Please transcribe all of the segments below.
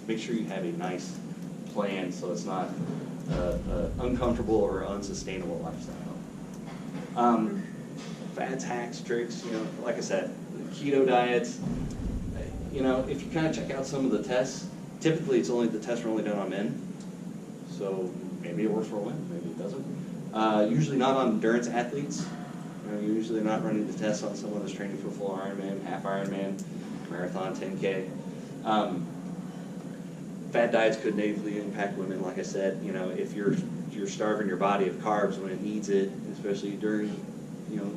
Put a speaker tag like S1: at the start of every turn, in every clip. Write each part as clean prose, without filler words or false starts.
S1: make sure you have a nice plan so it's not uncomfortable or unsustainable lifestyle. Fads, hacks, tricks, like I said, keto diets, if you kind of check out some of the tests, typically the tests are only done on men. So maybe it works for women, maybe it doesn't. Usually not on endurance athletes. You're usually not running the tests on someone that's training for full Ironman, half Ironman, marathon, 10K. Fad diets could negatively impact women, like I said. If you're starving your body of carbs when it needs it, especially during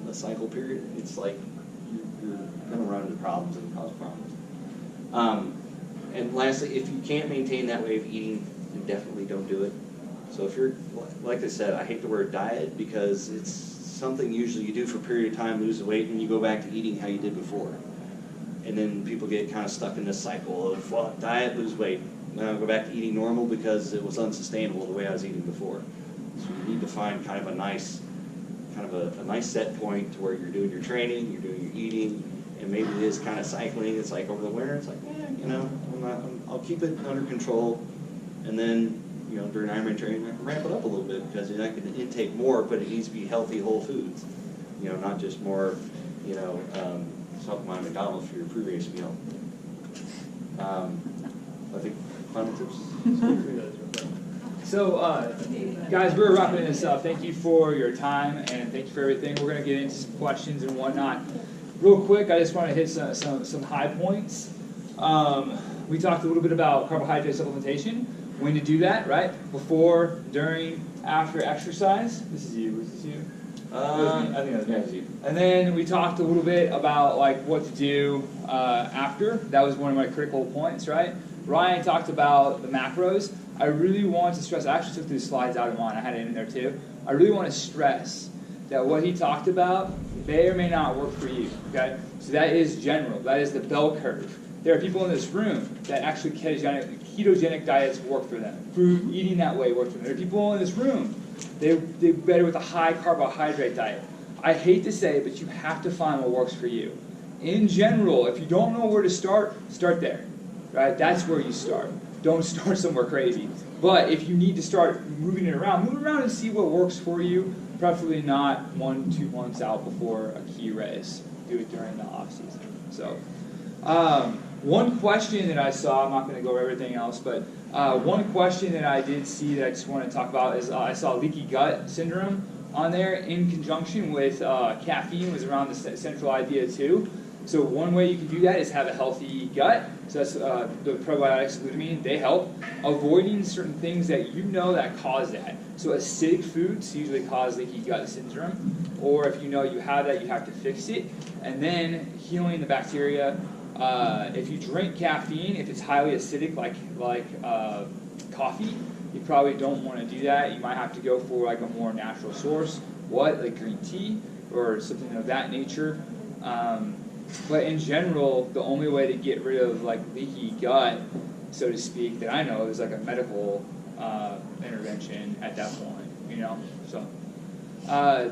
S1: a cycle period, it's like you're going to run into problems and cause problems. And lastly, if you can't maintain that way of eating, then definitely don't do it. So if you're, like I said, I hate the word diet because it's something usually you do for a period of time, lose the weight, and you go back to eating how you did before. And then people get kind of stuck in this cycle of, well, diet, lose weight. Now I'll go back to eating normal because it was unsustainable the way I was eating before. So you need to find kind of a nice set point to where you're doing your training, you're doing your eating, and maybe it is kind of cycling. It's like over the winter, it's like, I'll keep it under control, and then during Ironman training, I can ramp it up a little bit because I can intake more, but it needs to be healthy whole foods, not just more, something on McDonald's for your pre-race meal. I think final tips.
S2: So, guys, we're wrapping this up. Thank you for your time, and thank you for everything. We're going to get into some questions and whatnot. Real quick, I just want to hit some high points. We talked a little bit about carbohydrate supplementation, when to do that, right? Before, during, after exercise. This is you. Was this you? I think that was you. And then we talked a little bit about what to do after. That was one of my critical points, right? Ryan talked about the macros. I really want to stress, I actually took these slides out of mine, I had it in there too. I really want to stress that what he talked about may or may not work for you, okay? So that is general, that is the bell curve. There are people in this room that actually ketogenic diets work for them. Food, eating that way works for them. There are people in this room, they're better with a high carbohydrate diet. I hate to say it, but you have to find what works for you. In general, if you don't know where to start there, right? That's where you start. Don't start somewhere crazy. But if you need to start moving it around, move around and see what works for you, preferably not 1-2 months out before a key race. Do it during the off season. So, one question that I saw, I'm not going to go over everything else, but one question that I did see that I just want to talk about is I saw leaky gut syndrome on there in conjunction with caffeine was around the central idea too. So one way you can do that is have a healthy gut. So that's the probiotics, glutamine, they help. Avoiding certain things that that cause that. So acidic foods usually cause leaky gut syndrome. Or if you have that, you have to fix it. And then healing the bacteria. If you drink caffeine, if it's highly acidic like coffee, you probably don't want to do that. You might have to go for a more natural source. Like green tea or something of that nature. But in general, the only way to get rid of leaky gut, so to speak, that I know is a medical intervention at that point, So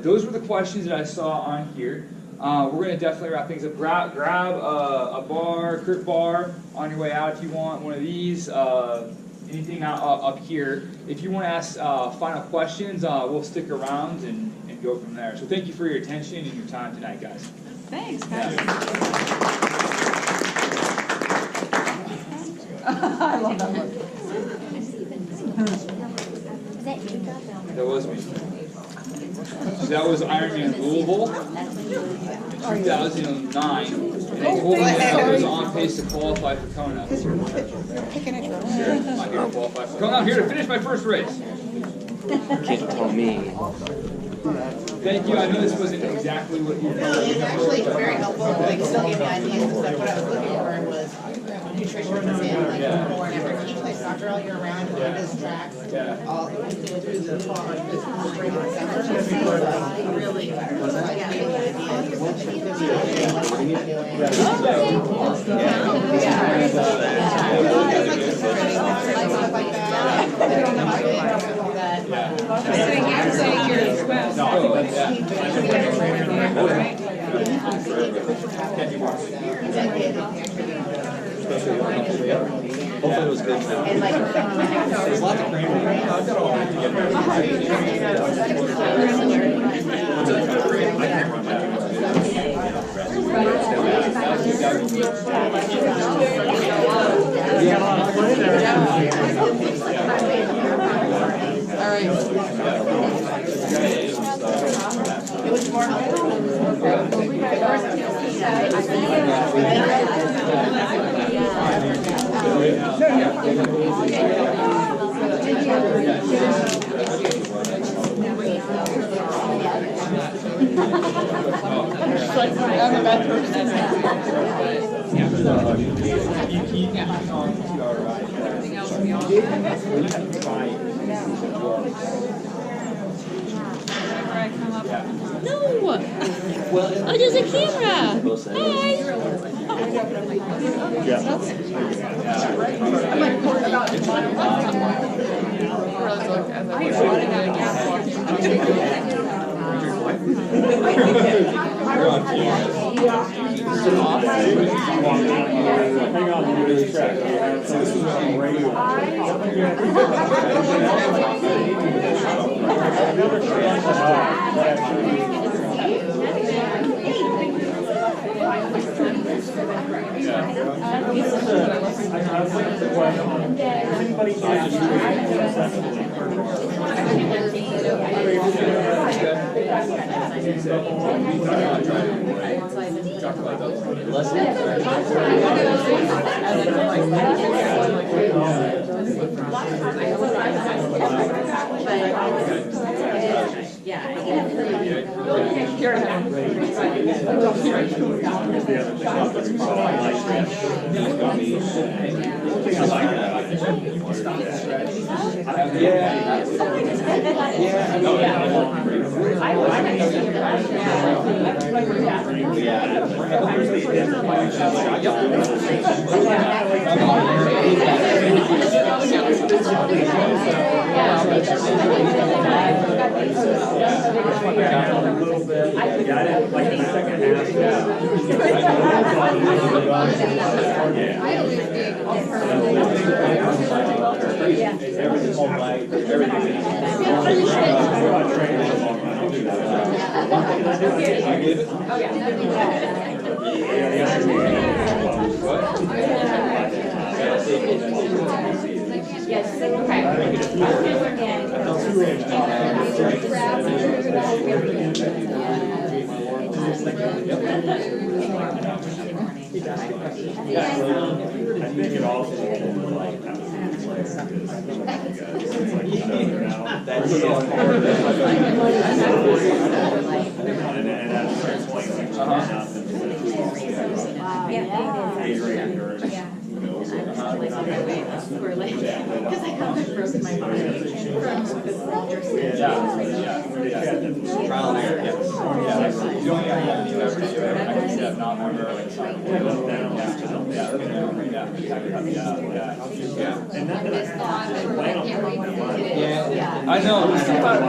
S2: those were the questions that I saw on here. We're going to definitely wrap things up. Grab a bar, Kirk bar on your way out if you want one of these. Anything up here. If you want to ask final questions, we'll stick around and go from there. So thank you for your attention and your time tonight, guys.
S3: Thanks, guys. I love that one.
S2: That was me. So that was Ironman Louisville in 2009. And he told me that he was on pace to qualify for Kona. Sure, I'm not here to qualify for Kona. I'm here to finish my first race.
S4: You can't tell me.
S2: Thank you. I know this wasn't exactly what you
S5: No, it's actually very helpful. Still gave me ideas and stuff. What I was looking for was nutrition and before and after. He plays soccer all year round. He does tracks all through the fall, the spring and summer. So really, gave me ideas of what he could be doing, what he could be
S1: Hopefully it was
S5: And like.
S1: There's lots of cranberry.
S5: It was more.
S6: No! I just a camera! Hi!
S7: Hang on, you lose track. You have something on radio.
S2: I know. Sometimes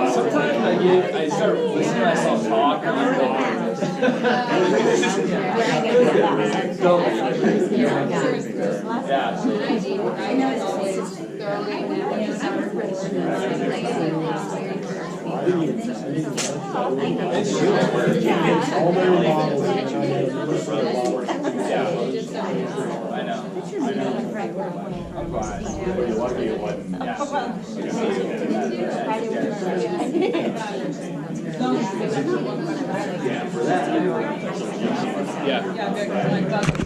S2: I start listening to myself talk. I know. I'm fine.
S7: You're lucky it wasn't.
S2: Yeah.